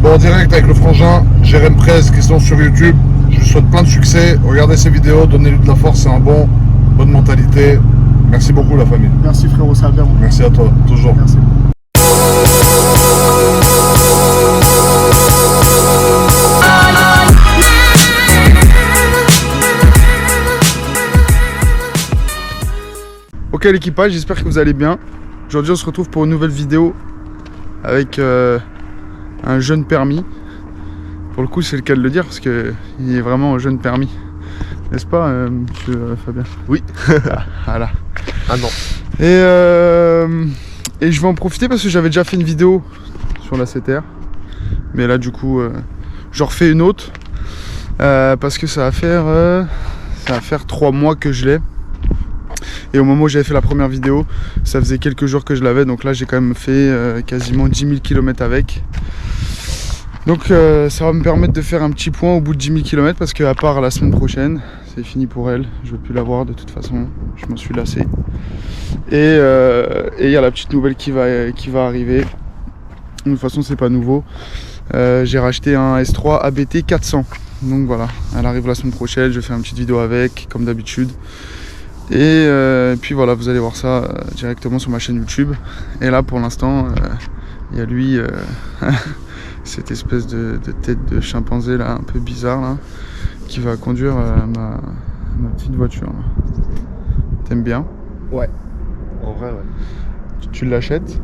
en direct avec le frangin, Jérém Prez, qui sont sur YouTube. Je lui souhaite plein de succès. Regardez ses vidéos, donnez-lui de la force, c'est un bonne mentalité. Merci beaucoup la famille. Merci frérot, ça va bien. Merci à toi, toujours. Merci. Ok l'équipage, j'espère que vous allez bien. Aujourd'hui on se retrouve pour une nouvelle vidéo avec un jeune permis. Pour le coup c'est le cas de le dire parce qu'il est vraiment un jeune permis. N'est-ce pas monsieur Fabien? Oui. Voilà. Ah non. Et je vais en profiter parce que j'avais déjà fait une vidéo sur la CTR. Mais là du coup j'en refais une autre. Parce que ça va faire 3 mois que je l'ai. Et au moment où j'avais fait la première vidéo, ça faisait quelques jours que je l'avais. Donc là j'ai quand même fait quasiment 10 000 km avec. Donc ça va me permettre de faire un petit point au bout de 10 000 km. Parce qu'à part la semaine prochaine, c'est fini pour elle. Je ne veux plus la voir de toute façon. Je m'en suis lassé. Et il y a la petite nouvelle qui va arriver. De toute façon c'est pas nouveau. J'ai racheté un S3 ABT 400. Donc voilà, elle arrive la semaine prochaine. Je fais une petite vidéo avec, comme d'habitude. Et puis voilà, vous allez voir ça directement sur ma chaîne YouTube. Et là pour l'instant il y a lui cette espèce de tête de chimpanzé là, un peu bizarre là, qui va conduire ma petite voiture. T'aimes bien? Ouais. En vrai ouais. Tu l'achètes?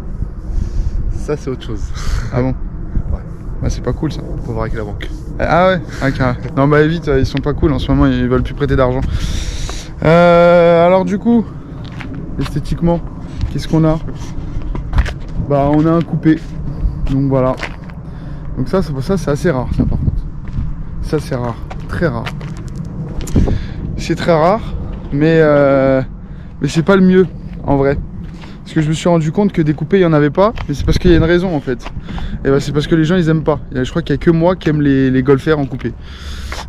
Ça c'est autre chose. Ah bon? Ouais. Bah, c'est pas cool ça. Faut voir avec la banque. Ah ouais? Ah, carré. Non bah vite, ils sont pas cool en ce moment, ils veulent plus prêter d'argent. Alors du coup, esthétiquement, qu'est-ce qu'on a? Bah on a un coupé. Donc voilà. Donc ça c'est assez rare ça par contre. Ça c'est rare, très rare. C'est très rare, mais c'est pas le mieux en vrai. Parce que je me suis rendu compte que des coupés il y en avait pas, mais c'est parce qu'il y a une raison en fait. Et bah c'est parce que les gens ils aiment pas. Je crois qu'il y a que moi qui aime les golfers en coupé.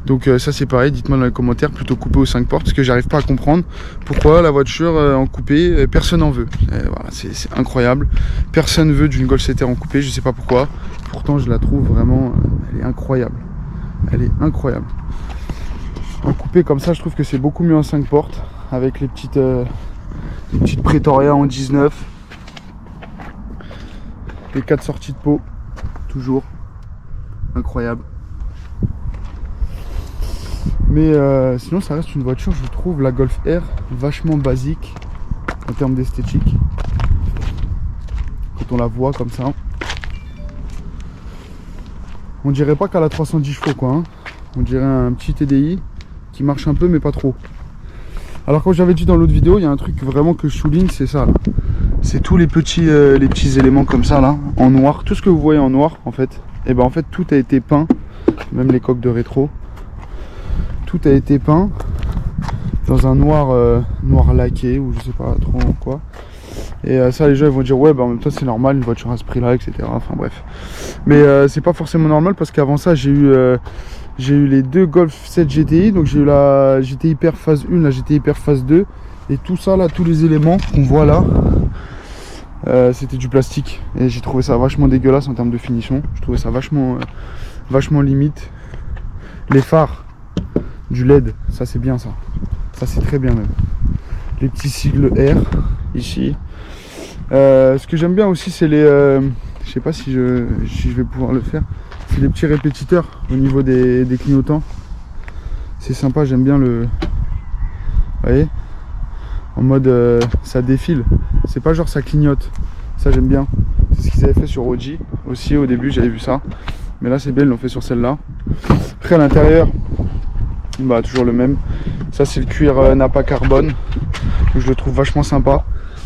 Donc ça c'est pareil, dites-moi dans les commentaires, plutôt coupé aux 5 portes, parce que j'arrive pas à comprendre pourquoi la voiture en coupé, personne en veut. Voilà, c'est incroyable. Personne veut d'une Golf CTR en coupé, je sais pas pourquoi. Pourtant je la trouve vraiment, elle est incroyable. Elle est incroyable. En coupé comme ça, je trouve que c'est beaucoup mieux en 5 portes, avec les petites Pretoria en 19. Les 4 sorties de pot, toujours incroyable. Mais sinon ça reste une voiture, je trouve la Golf R vachement basique en termes d'esthétique. Quand on la voit comme ça, on dirait pas qu'elle a 310 chevaux quoi, hein. On dirait un petit TDI qui marche un peu mais pas trop. Alors comme j'avais dit dans l'autre vidéo, il y a un truc vraiment que je souligne, c'est ça là. C'est tous les petits éléments comme ça là, en noir. Tout ce que vous voyez en noir en fait, et ben en fait tout a été peint, même les coques de rétro. Tout a été peint dans un noir laqué ou je sais pas trop quoi. Et ça les gens ils vont dire ouais bah en même temps c'est normal une voiture à ce prix là etc. Enfin bref. Mais c'est pas forcément normal parce qu'avant ça j'ai eu les deux Golf 7 GTI. Donc j'ai eu la GTI Hyper phase 1, la GTI Hyper phase 2. Et tout ça là, tous les éléments qu'on voit là, c'était du plastique. Et j'ai trouvé ça vachement dégueulasse en termes de finition. Je trouvais ça vachement limite. Les phares du LED, ça c'est bien ça. Ça c'est très bien même. Les petits sigles R ici. Ce que j'aime bien aussi c'est les... je sais pas si je vais pouvoir le faire. C'est les petits répétiteurs au niveau des clignotants. C'est sympa, j'aime bien le... Vous voyez? En mode ça défile. C'est pas genre ça clignote. Ça j'aime bien. C'est ce qu'ils avaient fait sur OG aussi au début, j'avais vu ça. Mais là c'est bien, ils l'ont fait sur celle-là. Après à l'intérieur, bah toujours le même. Ça c'est le cuir Napa carbone. Donc, je le trouve vachement sympa.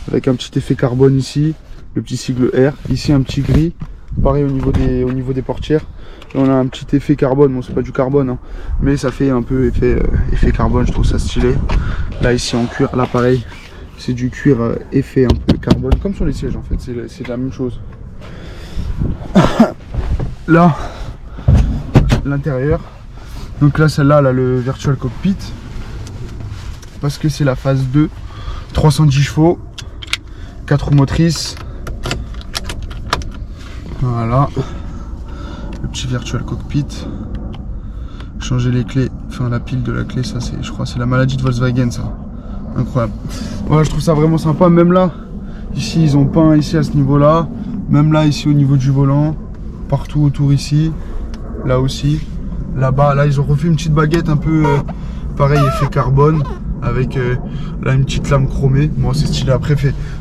Avec un petit effet carbone ici. Le petit sigle R. Ici un petit gris. Pareil au niveau des portières. Et on a un petit effet carbone. Bon c'est pas du carbone hein, mais ça fait un peu effet carbone. Je trouve ça stylé. Là ici en cuir. Là pareil. C'est du cuir effet un peu carbone. Comme sur les sièges en fait. C'est la même chose. Là. L'intérieur. Donc là celle-là elle a le virtual cockpit. Parce que c'est la phase 2. 310 chevaux. 4 roues motrices. Voilà. Le petit virtual cockpit. Changer les clés, enfin la pile de la clé, ça c'est, je crois, c'est la maladie de Volkswagen, ça. Incroyable. Voilà, je trouve ça vraiment sympa. Même là, ici, ils ont peint ici à ce niveau-là. Même là, ici au niveau du volant. Partout autour ici. Là aussi. Là-bas, là, ils ont refait une petite baguette un peu pareil, effet carbone. Avec là une petite lame chromée. Moi, c'est stylé. Après,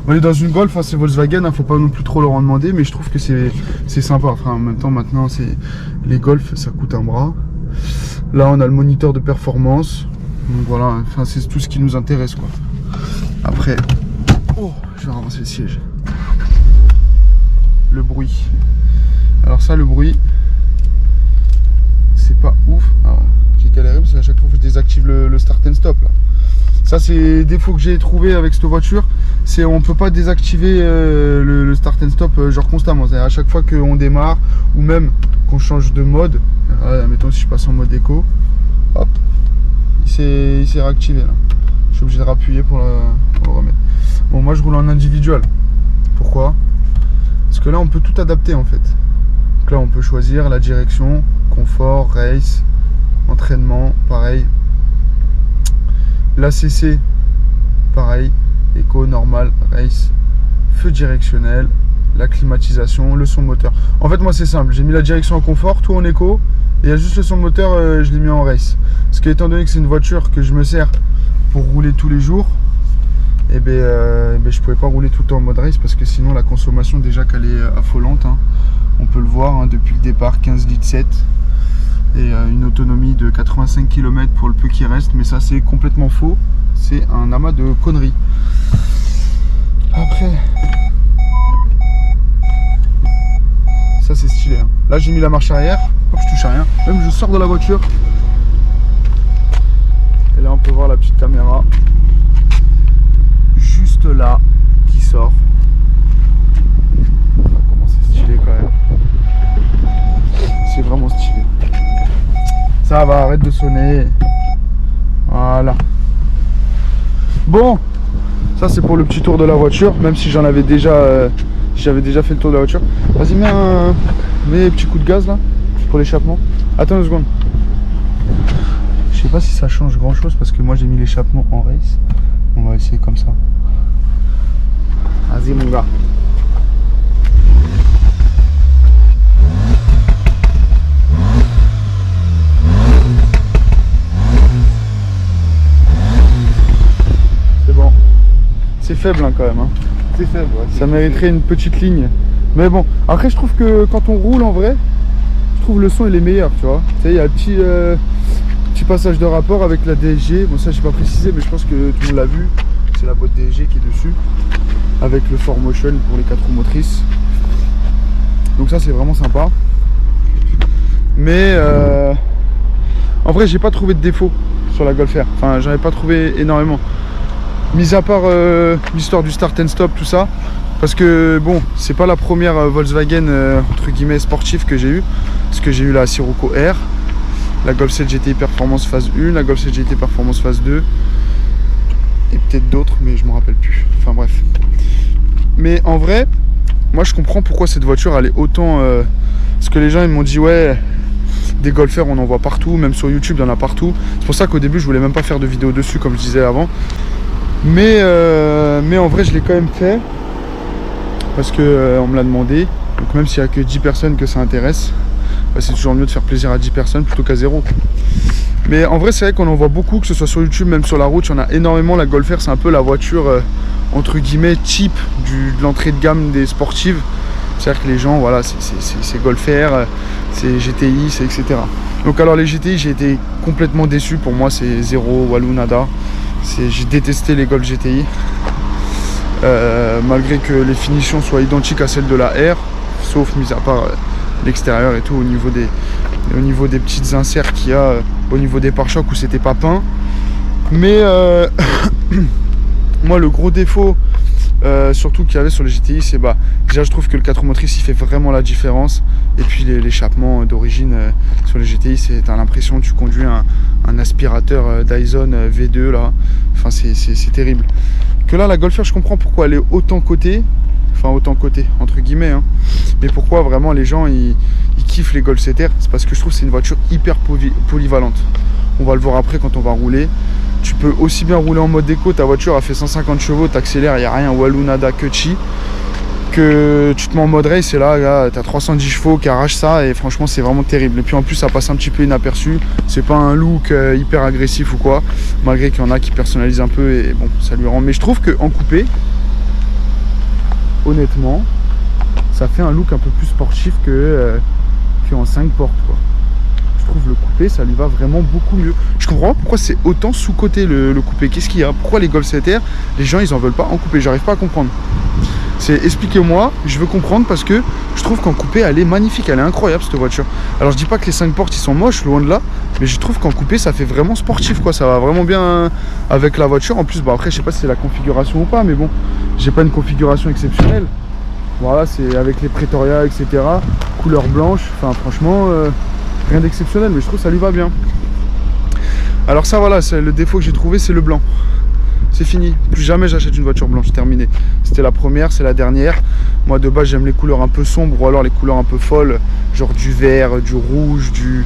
on est dans une Golf, hein, c'est Volkswagen. Hein, faut pas non plus trop leur en demander. Mais je trouve que c'est sympa. Enfin, en même temps, maintenant, les Golf, ça coûte un bras. Là, on a le moniteur de performance. Donc voilà, enfin, c'est tout ce qui nous intéresse, quoi. Après, oh, je vais ramasser le siège. Le bruit. Alors ça, le bruit, c'est pas ouf. J'ai galéré parce qu'à chaque fois que je désactive le start and stop là. Ça, c'est le défaut que j'ai trouvé avec cette voiture, c'est on peut pas désactiver le start and stop genre constamment. C'est à chaque fois qu'on démarre ou même qu'on change de mode. Mettons si je passe en mode éco, hop, il s'est réactivé là. Je suis obligé de rappuyer pour le remettre. Bon, moi je roule en individuel. Pourquoi? Parce que là on peut tout adapter en fait. Donc là on peut choisir la direction, confort, race, entraînement, pareil. L'ACC, pareil, éco, normal, race, feu directionnel, la climatisation, le son moteur. En fait moi c'est simple, j'ai mis la direction en confort, tout en éco, et il y a juste le son moteur, je l'ai mis en race. Parce que étant donné que c'est une voiture que je me sers pour rouler tous les jours, et je pouvais pas rouler tout le temps en mode race parce que sinon la consommation déjà qu'elle est affolante, hein. On peut le voir hein, depuis le départ, 15 litres 7 et une autonomie de 85 km pour le peu qui reste, mais ça c'est complètement faux, c'est un amas de conneries. Après, ça c'est stylé, hein. Là j'ai mis la marche arrière, hop, je touche à rien, même je sors de la voiture et là on peut voir la petite caméra juste là qui sort. Enfin, comment c'est stylé quand même, c'est vraiment stylé. Ça va, arrête de sonner. Voilà. Bon, ça c'est pour le petit tour de la voiture, même si j'avais déjà fait le tour de la voiture. Vas-y, mets un petit coup de gaz là pour l'échappement. Attends une seconde. Je sais pas si ça change grand chose parce que moi j'ai mis l'échappement en race. On va essayer comme ça. Vas-y mon gars. C'est bon. C'est faible hein, quand même. Hein. C'est faible, ouais. Ça mériterait une petite ligne. Mais bon, après je trouve que quand on roule en vrai, je trouve le son il est meilleur, tu vois. Tu sais, il y a un petit passage de rapport avec la DSG. Bon ça j'ai pas précisé, mais je pense que tout le monde l'a vu. C'est la boîte DSG qui est dessus. Avec le 4Motion pour les 4 roues motrices. Donc ça c'est vraiment sympa. Mais en vrai j'ai pas trouvé de défaut sur la Golf R. Enfin j'en ai pas trouvé énormément. Mis à part l'histoire du start and stop, tout ça. Parce que bon, c'est pas la première Volkswagen entre guillemets sportive que j'ai eu. Parce que j'ai eu la Sirocco R, la Golf 7 GTI Performance phase 1, la Golf 7 GTI Performance phase 2. Et peut-être d'autres, mais je me rappelle plus. Enfin bref. Mais en vrai, moi je comprends pourquoi cette voiture elle est autant... parce que les gens ils m'ont dit ouais, des Golf R on en voit partout, même sur YouTube il y en a partout. C'est pour ça qu'au début je voulais même pas faire de vidéo dessus comme je disais avant. Mais en vrai je l'ai quand même fait. Parce que on me l'a demandé. Donc même s'il n'y a que 10 personnes que ça intéresse, bah, c'est toujours mieux de faire plaisir à 10 personnes plutôt qu'à 0. Mais en vrai c'est vrai qu'on en voit beaucoup, que ce soit sur YouTube, même sur la route, il y en a énormément. La Golf R c'est un peu la voiture entre guillemets type de l'entrée de gamme des sportives. C'est-à-dire que les gens, voilà, c'est Golf R, c'est GTI, c'est etc. Donc alors les GTI j'ai été complètement déçu, pour moi c'est zéro, walou, nada. J'ai détesté les Golf GTI. Malgré que les finitions soient identiques à celles de la R, sauf mis à part l'extérieur et tout, au niveau des petites inserts qu'il y a au niveau des pare-chocs où c'était pas peint. Mais moi le gros défaut surtout qu'il y avait sur les GTI, c'est déjà je trouve que le 4 roues motrices il fait vraiment la différence. Et puis l'échappement d'origine sur les GTI, t'as l'impression que tu conduis un aspirateur Dyson V2 là. Enfin c'est terrible. Que là la Golf R je comprends pourquoi elle est autant cotée. enfin autant côté entre guillemets, hein. Mais pourquoi vraiment les gens ils kiffent les Golf 7R? C'est parce que je trouve que c'est une voiture hyper polyvalente. On va le voir après quand on va rouler. Tu peux aussi bien rouler en mode éco, ta voiture a fait 150 chevaux, t'accélères, il n'y a rien, walou nada, que chi, que tu te mets en mode race et là tu as 310 chevaux qui arrachent ça et franchement c'est vraiment terrible. Et puis en plus ça passe un petit peu inaperçu, c'est pas un look hyper agressif ou quoi, malgré qu'il y en a qui personnalisent un peu et bon ça lui rend. Mais je trouve qu'en coupé, honnêtement, ça fait un look un peu plus sportif qu'en 5 portes quoi. Je trouve le coupé ça lui va vraiment beaucoup mieux. Je comprends pas pourquoi c'est autant sous-coté le coupé. Qu'est-ce qu'il y a? Pourquoi les Golf 7R, les gens ils en veulent pas en coupé? J'arrive pas à comprendre. Expliquez-moi, je veux comprendre parce que je trouve qu'en coupé elle est magnifique, elle est incroyable cette voiture. Alors je dis pas que les 5 portes ils sont moches, loin de là, mais je trouve qu'en coupé ça fait vraiment sportif quoi, ça va vraiment bien avec la voiture. En plus bon après je sais pas si c'est la configuration ou pas, mais bon j'ai pas une configuration exceptionnelle. Voilà, c'est avec les Pretoria etc, couleur blanche, enfin franchement rien d'exceptionnel, mais je trouve que ça lui va bien. Alors ça voilà, c'est le défaut que j'ai trouvé, c'est le blanc. C'est fini, plus jamais j'achète une voiture blanche, terminé. C'était la première, c'est la dernière. Moi de base j'aime les couleurs un peu sombres ou alors les couleurs un peu folles, genre du vert, du rouge, du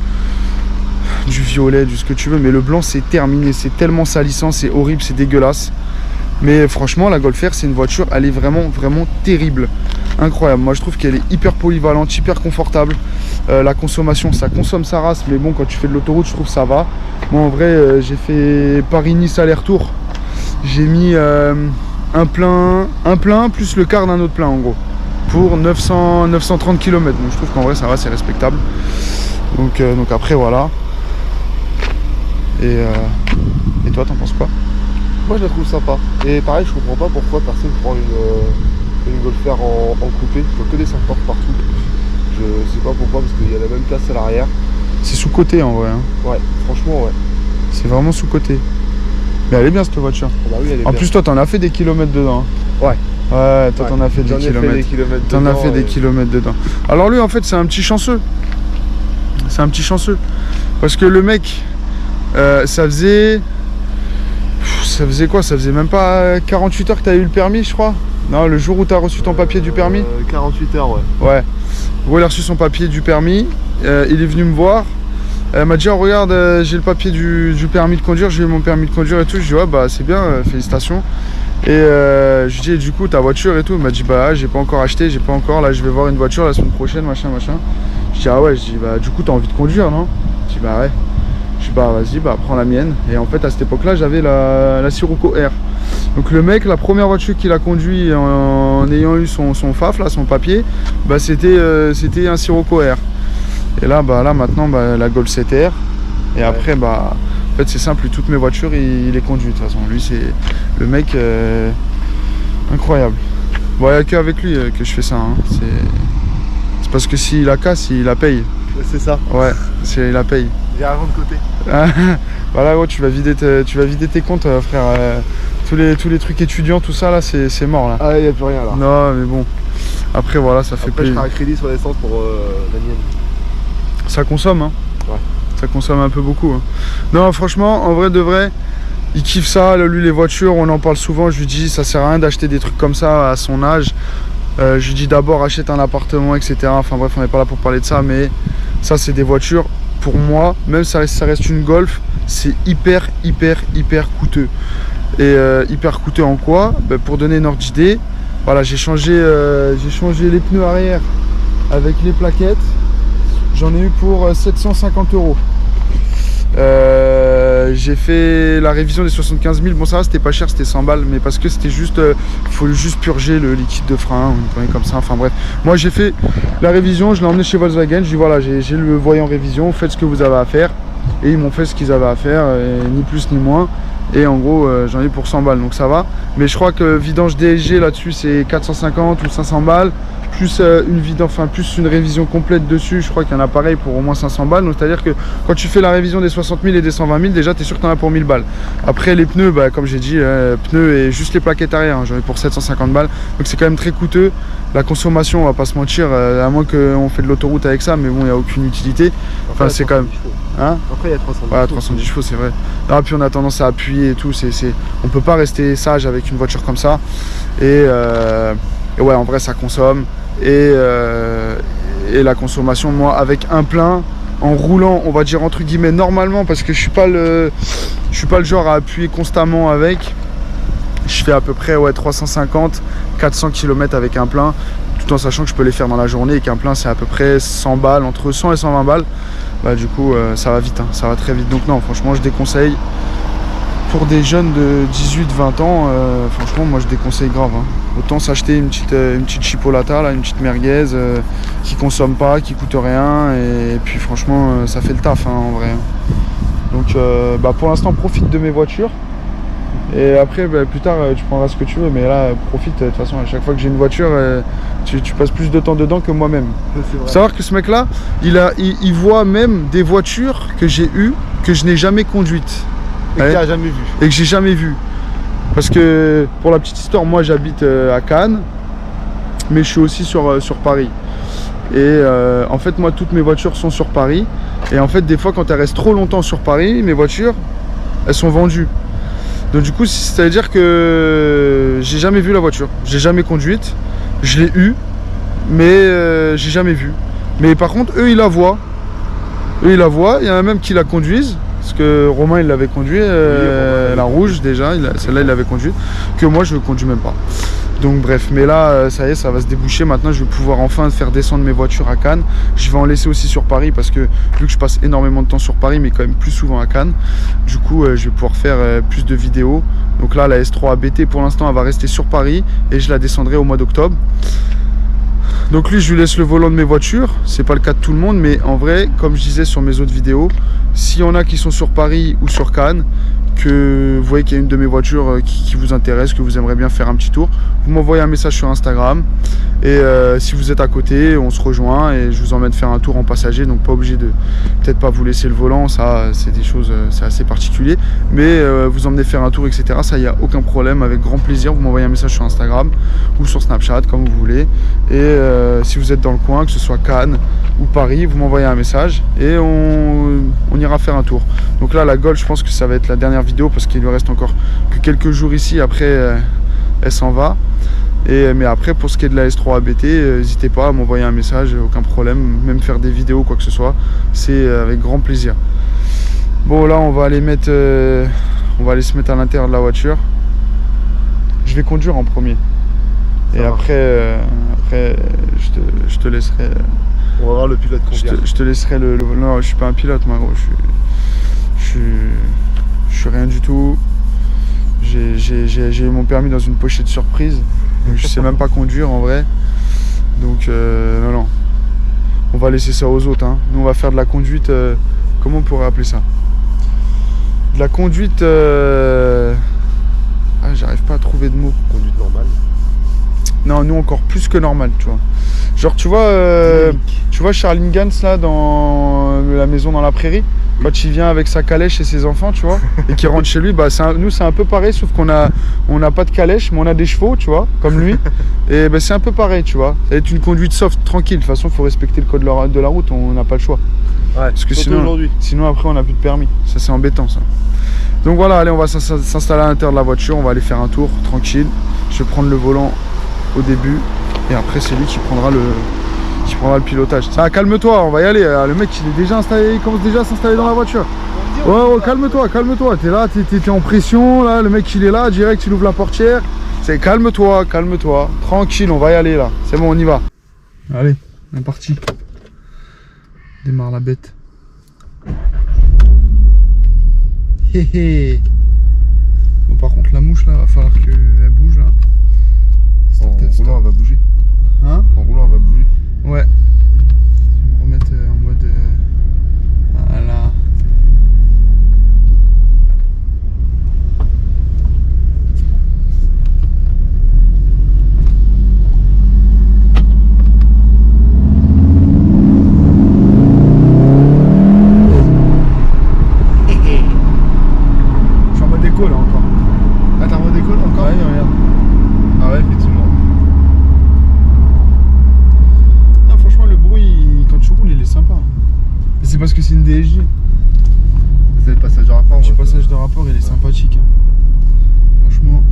violet, du ce que tu veux. Mais le blanc c'est terminé, c'est tellement salissant, c'est horrible, c'est dégueulasse. Mais franchement la Golf R c'est une voiture, elle est vraiment terrible, incroyable. Moi je trouve qu'elle est hyper polyvalente, hyper confortable. La consommation, ça consomme sa race, mais bon quand tu fais de l'autoroute je trouve que ça va. Moi en vrai j'ai fait Paris-Nice aller-retour. J'ai mis un plein plus le quart d'un autre plein en gros pour 930 km. Donc je trouve qu'en vrai ça va, c'est respectable. Donc après voilà. Et toi t'en penses quoi? Moi je la trouve sympa. Et pareil, je comprends pas pourquoi personne prend une Golf R en coupé. Je vois que des 5 portes partout. Je sais pas pourquoi, parce qu'il y a la même place à l'arrière. C'est sous-côté en vrai, hein. Ouais, franchement ouais. C'est vraiment sous-côté. Mais elle est bien cette voiture. Oh bah oui, elle est en bien. plus toi t'en as fait des kilomètres dedans. Ouais. Ouais, toi t'en as fait des kilomètres. T'en as fait des kilomètres dedans. Alors lui en fait c'est un petit chanceux. C'est un petit chanceux. Parce que le mec, ça faisait quoi? Ça faisait même pas 48 heures que t'as eu le permis je crois. Non, le jour où t'as reçu ton papier du permis. 48 heures ouais. Ouais. Bon, il a reçu son papier du permis. Il est venu me voir. Elle m'a dit oh, regarde j'ai le papier du permis de conduire, j'ai eu mon permis de conduire et tout. Je dis ouais bah c'est bien, félicitations. Et je lui dis du coup ta voiture et tout. Il m'a dit bah j'ai pas encore acheté, j'ai pas encore, là je vais voir une voiture la semaine prochaine machin. Je dis ah ouais, je dis bah du coup t'as envie de conduire non? Je dis bah ouais. Je dis bah vas-y bah prends la mienne. Et en fait à cette époque là j'avais la Sirocco R. Donc le mec, la première voiture qu'il a conduit en ayant eu son FAF là, son papier, bah c'était un Sirocco R. Et là, bah, maintenant, bah, la Golf 7R. Et après, bah, en fait, c'est simple, toutes mes voitures, il les conduit de toute façon. Lui, c'est le mec incroyable. Bon, il n'y a qu'avec lui que je fais ça. Hein. C'est parce que s'il la casse, il la paye. C'est ça. Ouais, il la paye. J'ai rien de côté. Voilà, gros, tu vas vider tes comptes, frère. Tous les trucs étudiants, tout ça, là, c'est mort, là. Ah, il n'y a plus rien, là. Non, mais bon. Après, voilà, ça fait plaisir. Après, je ferai un crédit sur l'essence pour la mienne. Ça consomme, hein. Ouais. Ça consomme un peu beaucoup. Hein. Non, franchement, en vrai de vrai, il kiffe ça. Lui, les voitures, on en parle souvent. Je lui dis, ça sert à rien d'acheter des trucs comme ça à son âge. Je lui dis d'abord, achète un appartement, etc. Enfin bref, on n'est pas là pour parler de ça, mais ça, c'est des voitures. Pour moi, même si ça reste une Golf, c'est hyper coûteux. Et hyper coûteux en quoi? Ben, pour donner une ordre d'idée, voilà, j'ai changé les pneus arrière avec les plaquettes. J'en ai eu pour 750 €. J'ai fait la révision des 75 000. Bon, ça va, c'était pas cher, c'était 100 balles, mais parce que c'était juste, faut juste purger le liquide de frein ou une connerie comme ça. Enfin bref, moi j'ai fait la révision, je l'ai emmené chez Volkswagen. Je dis voilà, j'ai le voyant révision, faites ce que vous avez à faire. Et ils m'ont fait ce qu'ils avaient à faire, ni plus ni moins. Et en gros, j'en ai pour 100 balles, donc ça va. Mais je crois que vidange DSG là-dessus, c'est 450 ou 500 balles. Plus plus une révision complète dessus, je crois qu'il y en a pareil pour au moins 500 balles. Donc c'est-à-dire que quand tu fais la révision des 60 000 et des 120 000, déjà tu es sûr que tu en as pour 1000 balles. Après les pneus, bah, comme j'ai dit, pneus et juste les plaquettes arrière, hein, j'en ai pour 750 balles. Donc c'est quand même très coûteux. La consommation, on va pas se mentir, à moins qu'on fait de l'autoroute avec ça, mais bon, il n'y a aucune utilité. Enfin, c'est quand même. Hein? Après, il y a 310 chevaux. 310 chevaux, c'est vrai. Ah, puis on a tendance à appuyer et tout. On peut pas rester sage avec une voiture comme ça. Et Et ouais, en vrai, ça consomme. Et la consommation, moi, avec un plein, en roulant, on va dire entre guillemets normalement, parce que je suis pas le genre à appuyer constamment avec. Je fais à peu près 350, 400 km avec un plein, tout en sachant que je peux les faire dans la journée et qu'un plein c'est à peu près 100 balles, entre 100 et 120 balles. Bah, du coup, ça va vite, hein, ça va très vite. Donc non, franchement, je déconseille. Pour des jeunes de 18-20 ans, franchement, moi je déconseille grave. Hein. Autant s'acheter une petite chipolata, là, une petite merguez qui consomme pas, qui coûte rien. Et puis franchement, ça fait le taf, hein, en vrai. Donc pour l'instant, profite de mes voitures. Et après, plus tard, tu prendras ce que tu veux. Mais là, profite. De toute façon, à chaque fois que j'ai une voiture, tu passes plus de temps dedans que moi-même. Faut savoir que ce mec-là, il voit même des voitures que j'ai eues, que je n'ai jamais conduites. Et que tu n'as jamais vu. Et que j'ai jamais vu. Parce que, pour la petite histoire, moi j'habite à Cannes, mais je suis aussi sur Paris. Et en fait, moi, toutes mes voitures sont sur Paris. Et en fait, des fois, quand elles restent trop longtemps sur Paris, mes voitures, elles sont vendues. Donc du coup, c'est-à-dire que j'ai jamais vu la voiture. J'ai jamais conduite. Je l'ai eue, mais j'ai jamais vu. Mais par contre, eux, ils la voient. Eux, ils la voient. Il y en a même qui la conduisent. Parce que Romain, il l'avait conduit, la rouge déjà, celle-là, il l'avait conduite, que moi, je ne conduis même pas. Donc bref, mais là, ça y est, ça va se déboucher. Maintenant, je vais pouvoir enfin faire descendre mes voitures à Cannes. Je vais en laisser aussi sur Paris, parce que vu que je passe énormément de temps sur Paris, mais quand même plus souvent à Cannes, du coup, je vais pouvoir faire plus de vidéos. Donc là, la S3 ABT, pour l'instant, elle va rester sur Paris, et je la descendrai au mois d'octobre. Donc lui, je lui laisse le volant de mes voitures. C'est pas le cas de tout le monde, mais en vrai, comme je disais sur mes autres vidéos, s'il y en a qui sont sur Paris ou sur Cannes, que vous voyez qu'il y a une de mes voitures qui vous intéresse, que vous aimeriez bien faire un petit tour, vous m'envoyez un message sur Instagram. Et si vous êtes à côté, on se rejoint et je vous emmène faire un tour en passager. Donc pas obligé de, peut-être pas vous laisser le volant, ça c'est des choses, c'est assez particulier. Mais vous emmenez faire un tour, etc. Ça, il n'y a aucun problème, avec grand plaisir. Vous m'envoyez un message sur Instagram ou sur Snapchat, comme vous voulez. Et si vous êtes dans le coin, que ce soit Cannes ou Paris, vous m'envoyez un message et on ira faire un tour. Donc là, la Golf, je pense que ça va être la dernière vidéo parce qu'il lui reste encore que quelques jours ici. Après, elle s'en va. Mais après, pour ce qui est de la S3 ABT, n'hésitez pas à m'envoyer un message, aucun problème. Même faire des vidéos, quoi que ce soit, c'est avec grand plaisir. Bon, là, on va aller se mettre à l'intérieur de la voiture. Je vais conduire en premier. Et après, je te laisserai. On va voir le pilote conduire. Je te laisserai le. Non, je suis pas un pilote, moi, gros. Je suis rien du tout. J'ai eu mon permis dans une pochette surprise. Donc je sais même pas conduire en vrai. Donc non. On va laisser ça aux autres. Hein. Nous, on va faire de la conduite. Comment on pourrait appeler ça? De la conduite. J'arrive pas à trouver de mots. Conduite normale. Non, nous encore plus que normal, tu vois. Genre, tu vois Charles Gans là dans La Maison dans la Prairie, quand il vient avec sa calèche et ses enfants, tu vois, et qu'il rentre chez lui, nous c'est un peu pareil, sauf qu'on a pas de calèche, mais on a des chevaux, tu vois, comme lui. Et c'est un peu pareil, tu vois. Ça va être une conduite soft, tranquille. De toute façon, il faut respecter le code de la route, on n'a pas le choix. Ouais, parce que sinon après on n'a plus de permis. Ça, c'est embêtant, ça. Donc voilà, allez, on va s'installer à l'intérieur de la voiture, on va aller faire un tour tranquille. Je vais prendre le volant au début et après c'est lui qui prendra le pilotage. Ça, calme-toi, on va y aller. Le mec il est déjà installé, il commence déjà à s'installer dans la voiture. Ouais, calme-toi. T'es là, t'es en pression, là, le mec il est là, direct il ouvre la portière. C'est calme-toi. Tranquille, on va y aller là. C'est bon, on y va. Allez, on est parti. Démarre la bête. Hé. Bon, par contre la mouche là, va falloir qu'elle bouge là. En roulant, elle va bouger. Hein? En roulant, elle va bouger. Ouais. Je vais me remettre en mode. Voilà. Je suis en mode écho là encore. Ah, t'es en mode écho là encore? Ouais, regarde. Ah ouais, effectivement. Non, franchement, le bruit, quand tu roules, il est sympa. Et c'est parce que c'est une DSG. C'est le passage de rapport. Le passage de rapport, il est sympathique. Hein. Franchement.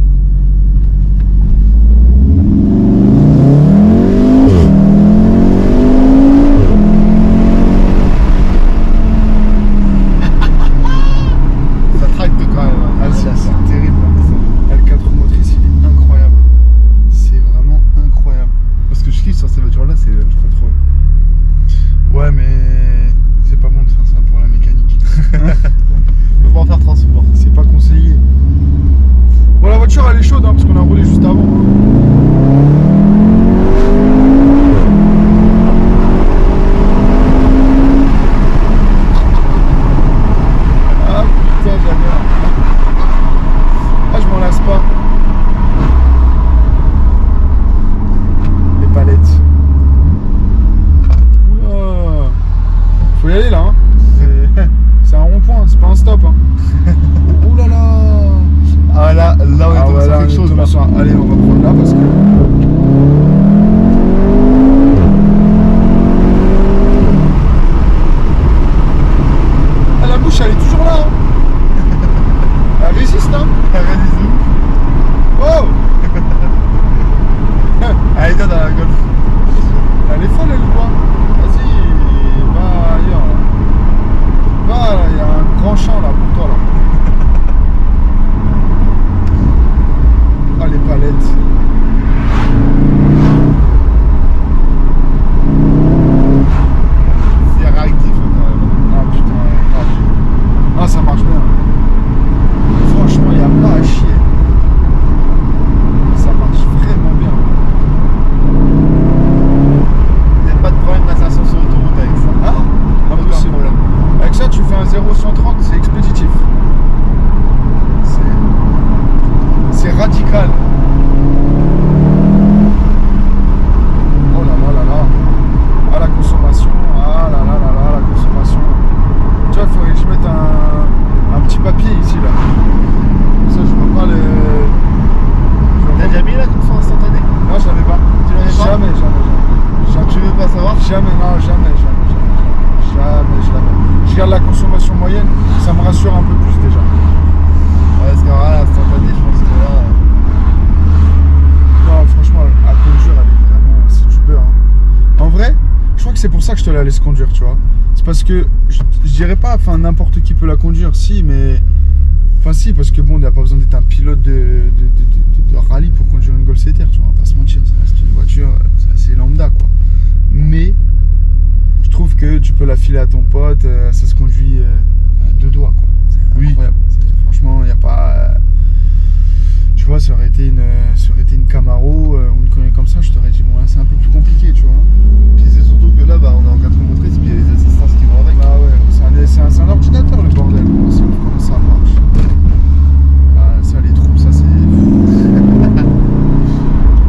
y aller là. Hein. C'est un rond-point, c'est pas un stop. Hein. Oh là là. Ah là, on est tombé sur quelque chose là. Allez, on va prendre là parce que. Ah, la bouche elle est toujours là. Hein. Elle résiste hein. Elle résiste. Oh. Allez, viens dans la golf. Elle est folle elle ou quoi? Vas-y, va ailleurs. Va là, il y a un grand champ là pour toi là. Ah les palettes. C'est réactif quand même. Ah putain, grave. Ah ça marche bien. Franchement, il n'y a pas à chier. Ça marche vraiment bien. Il n'y a pas de problème d'insertion sur l'autoroute avec ça. Hein? Aucun problème. Avec ça, tu fais un 0-130, c'est expéditif. C'est radical. Oh là là là là. Ah la consommation. Ah là là là là, la consommation. Tu vois, il faudrait que je mette un petit papier ici là. Ça, je vois pas le. T'as déjà mis la conso instantanée? Non, je l'avais pas. Tu l'avais pas? Jamais. Tu veux pas savoir? Jamais, non, jamais. Je regarde la consommation moyenne, ça me rassure un peu plus déjà. Ouais, parce qu'en vrai, l'instantané, je pense que là. Non, franchement, à conduire, elle est vraiment. C'est du beurre. Hein. En vrai, je crois que c'est pour ça que je te la laisse conduire, tu vois. C'est parce que, je dirais pas, enfin, n'importe qui peut la conduire, si, mais. Enfin, si, parce que bon, il n'y a pas besoin d'être un pilote de rallye pour conduire une Golf CTR, tu vois, on va pas se mentir, ça reste une voiture, c'est assez lambda, quoi. Mais. Je trouve que tu peux la filer à ton pote, ça se conduit à deux doigts quoi. C'est incroyable. Franchement, il n'y a pas. Tu vois, ça aurait été une Camaro ou une connerie comme ça, je t'aurais dit bon là c'est un peu plus compliqué, tu vois. Puis c'est surtout que là, bah, on est en 4 roues motrices, puis il y a les assistances qui vont avec. Bah ouais, c'est un ordinateur le bordel, c'est ouf comment ça marche. Ah, ça les trous, ça c'est.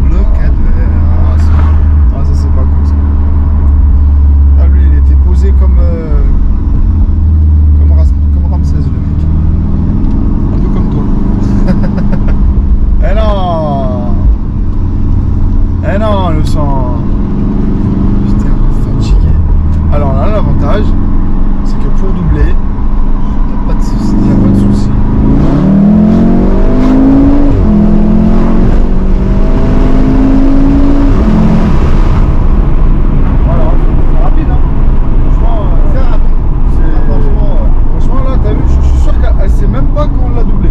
Le cadre. Ah ça c'est pas cool ça. Ah lui il était posé comme Ramsès le mec. Un peu comme toi. Eh non, le sang. Putain, fatigué. Alors là l'avantage c'est que pour doubler, Il n'y a pas de soucis. il n'y a pas de souci. Voilà, c'est rapide hein. Franchement, C'est rapide. franchement là t'as vu, je suis sûr qu'elle sait même pas qu'on l'a doublé.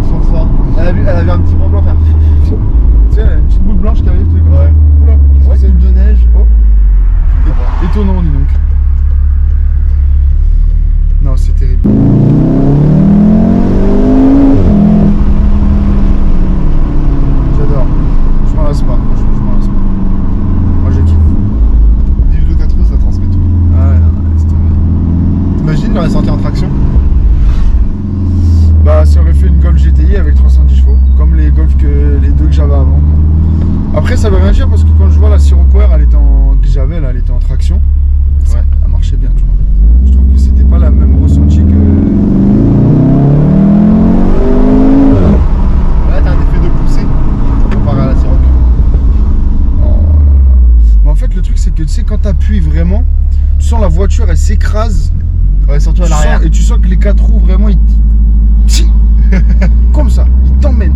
Sans ça. Elle a vu un petit point blanc faire. Tu sais, elle a une petite boule blanche qui arrive, tu sais, comme ça. Ouais. Oula, Ouais, c'est une de neige. oh. Étonnant, dis donc. Non, c'est terrible. J'adore. Je m'en lasse pas, franchement, je m'en lasse pas. Moi, je kiffe. Vive le 4 roues, ça transmet tout. Ah ouais, non, laisse tomber. T'imagines, il aurait sorti en traction? Bah, ça aurait fait une Golf GTI avec 310 chevaux, comme les Golf les deux que j'avais avant. Après, ça veut rien dire parce que quand je vois la Sirocco R, elle était en traction. Ouais. Elle marchait bien, tu vois. Je trouve que c'était pas la même ressenti que. Là, t'as un effet de poussée comparé à la Sirocco. Oh là là. Mais en fait, le truc, c'est que tu sais, quand t'appuies vraiment, tu sens la voiture, elle s'écrase. Ouais, surtout à l'arrière. Et tu sens que les 4 roues, vraiment, ils. Comme ça, ils t'emmènent.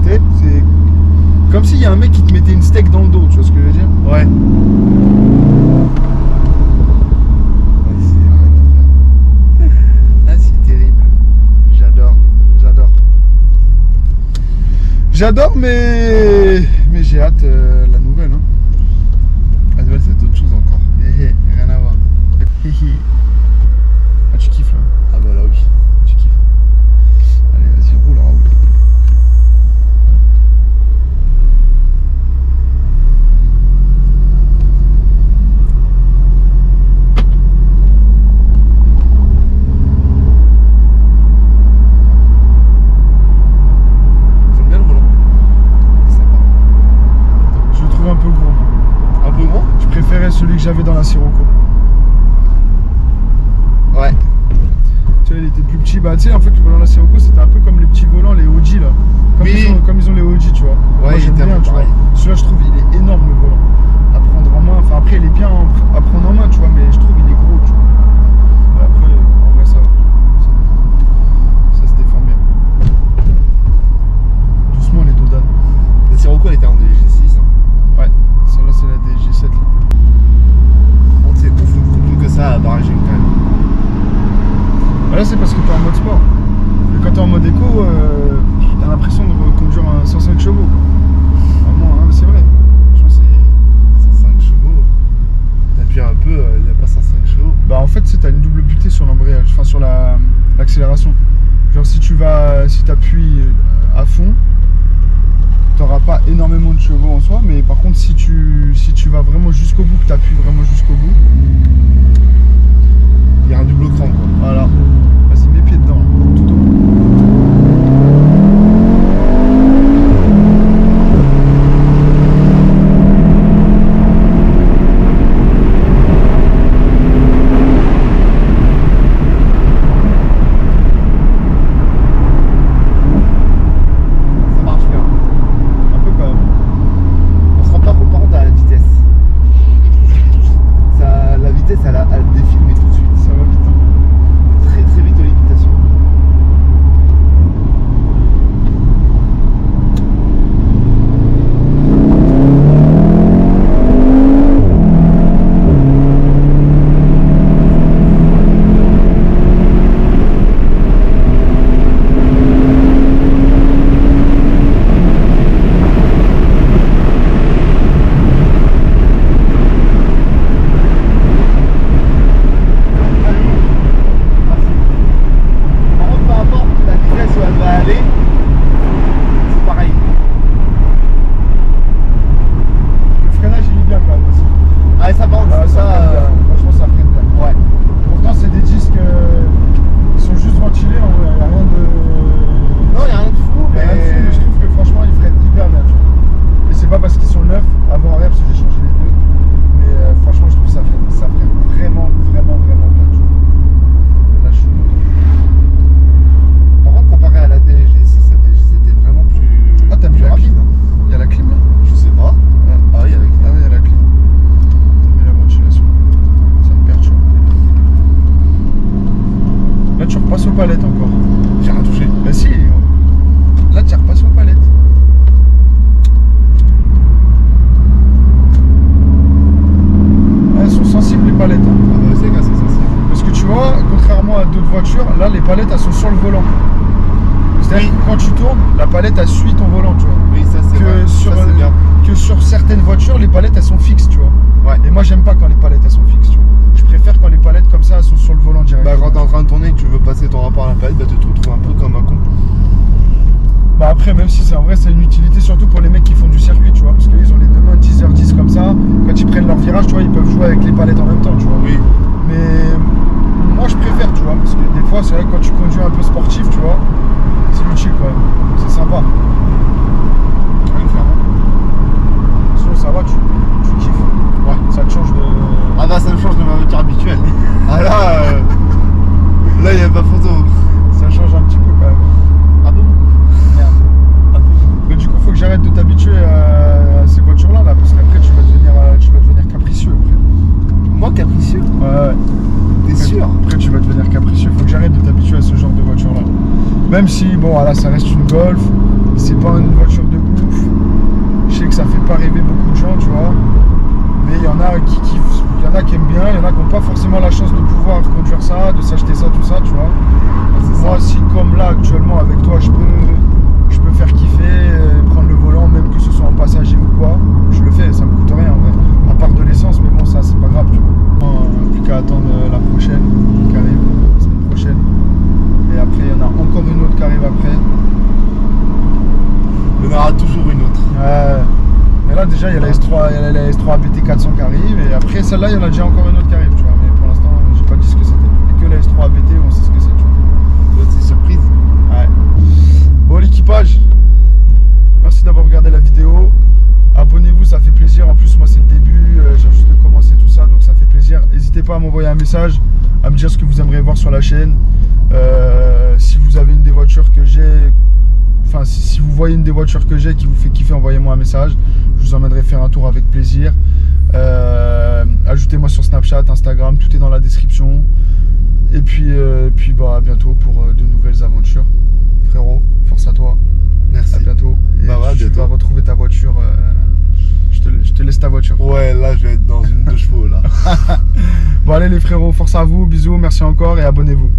Tu sais, c'est comme s'il y a un mec qui te mettait une steak dans le dos, tu vois ce que je veux dire? Ouais. Ah, c'est terrible. J'adore. J'adore, mais j'ai hâte la nouvelle. Hein. La nouvelle, c'est autre chose encore. Rien à voir. Ah, tu kiffes là? Ah bah là, oui. Tu kiffes. Allez, vas-y, roule, Raoul. J'aime bien le volant. C'est sympa. Je Sirocco. Ouais. Tu vois, il était plus petit. Bah, tu sais, en fait, le volant de la Sirocco, c'était un peu comme les petits volants, les Audi là. Comme, oui. comme ils ont les Audi, tu vois. Ouais, moi j'aime bien, tu vois. Celui-là, je trouve, il est énorme le volant. À prendre en main. Enfin, après, il est bien à prendre en main, tu vois, mais je trouve il est gros, tu vois. Bah, après, en vrai, ça va. Ça se défend bien. Doucement, les dodanes. La Sirocco, elle était en DG6. Hein. Ouais, celle-là, c'est la DG7 là. On sait plus que ça à barraging quand même. Là, c'est parce que t'es en mode sport. Mais quand t'es en mode éco, t'as l'impression de conduire un 105 chevaux. Vraiment, hein, c'est vrai. Je pense que c'est 105 chevaux. T'appuies un peu, il n'y a pas 105 chevaux. Bah en fait, c'est t'as une double butée sur l'embrayage, enfin sur l'accélération. Genre si t'appuies à fond, t'auras pas énormément de chevaux en soi, mais par contre si tu vas vraiment jusqu'au bout, que t'appuies vraiment jusqu'au bout, il y a un double cran quoi. Voilà. Vas-y, mets pied dedans, tout au bout. Palette encore. J'ai rien touché. Bah si, là tu repasses aux palettes. Elles sont sensibles les palettes. Hein. Ah bah c'est que c'est sensible. Parce que tu vois, contrairement à d'autres voitures, là les palettes elles sont sur le volant. C'est-à-dire que quand tu tournes, la palette elle suit ton volant, tu vois. Oui, ça c'est vrai. Bien. Que sur certaines voitures, les palettes elles sont fixes, tu vois. Ouais. Et moi j'aime pas quand les palettes elles sont fixes, tu vois. Je préfère quand les palettes comme ça elles sont sur le volant direct. Bah quand t'es en train de tourner et que tu veux passer ton rapport à la palette, bah tu te retrouves un peu comme un con. Bah après, même si c'est en vrai, c'est une utilité surtout pour les mecs qui font du circuit, tu vois. Parce qu'ils ont les deux mains 10h10 comme ça. Quand ils prennent leur virage, tu vois, ils peuvent jouer avec les palettes en même temps, tu vois. Oui. Mais moi je préfère, tu vois. Parce que des fois, c'est vrai que quand tu conduis un peu sportif, tu vois, c'est utile quand même. C'est sympa. Oui, clairement. Sinon, ça va, tu kiffes. Ouais. Ça te change de. Ah bah ça me change de ma voiture habituelle. Ah là, là il n'y a pas photo. Ça change un petit peu quand même. Ah bon? Merde. Mais du coup, faut que j'arrête de t'habituer à ces voitures-là, là, parce qu'après, tu vas devenir capricieux. Après. Moi capricieux? Ouais. T'es sûr? Après, tu vas devenir capricieux. Faut que j'arrête de t'habituer à ce genre de voiture-là. Même si, bon, voilà, ça reste une Golf. C'est pas une voiture de ouf. Je sais que ça fait pas rêver beaucoup de gens, tu vois. Mais il y en a qui kiffent, il y en a qui aiment bien, il y en a qui n'ont pas forcément la chance de pouvoir conduire ça, de s'acheter ça, tout ça, tu vois. Moi, si comme là, actuellement, avec toi, je peux faire kiffer, prendre le volant, même que ce soit en passager ou quoi, je le fais, ça me coûte rien, en vrai. À part de l'essence, mais bon, ça, c'est pas grave, tu vois. Plus qu'à attendre la prochaine qui arrive, la semaine prochaine. Et après, il y en a encore une autre qui arrive après. Il y en aura toujours une autre. Ouais. Mais là déjà il y a la S3, S3 ABT 400 qui arrive et après celle-là il y en a déjà encore une autre qui arrive, tu vois. Mais pour l'instant j'ai pas dit ce que c'était. Et que la S3 ABT on sait ce que c'est, tu vois. C'est surprise. Ouais. Bon l'équipage, merci d'avoir regardé la vidéo. Abonnez-vous, ça fait plaisir. En plus moi c'est le début, j'ai juste commencé tout ça donc ça fait plaisir. pas à m'envoyer un message, à me dire ce que vous aimeriez voir sur la chaîne. Si vous avez une des voitures que j'ai, enfin si vous voyez une des voitures que j'ai qui vous fait kiffer, envoyez-moi un message. Je vous emmènerai faire un tour avec plaisir. Ajoutez-moi sur Snapchat, Instagram, tout est dans la description. Et puis bah, à bientôt pour de nouvelles aventures. Frérot, force à toi. Merci. À bientôt. Et Bah ouais, tu bientôt. vas retrouver ta voiture. Je te laisse ta voiture. Ouais, là je vais être dans une 2 chevaux là. Bon allez les frérots, force à vous, bisous, merci encore et abonnez-vous.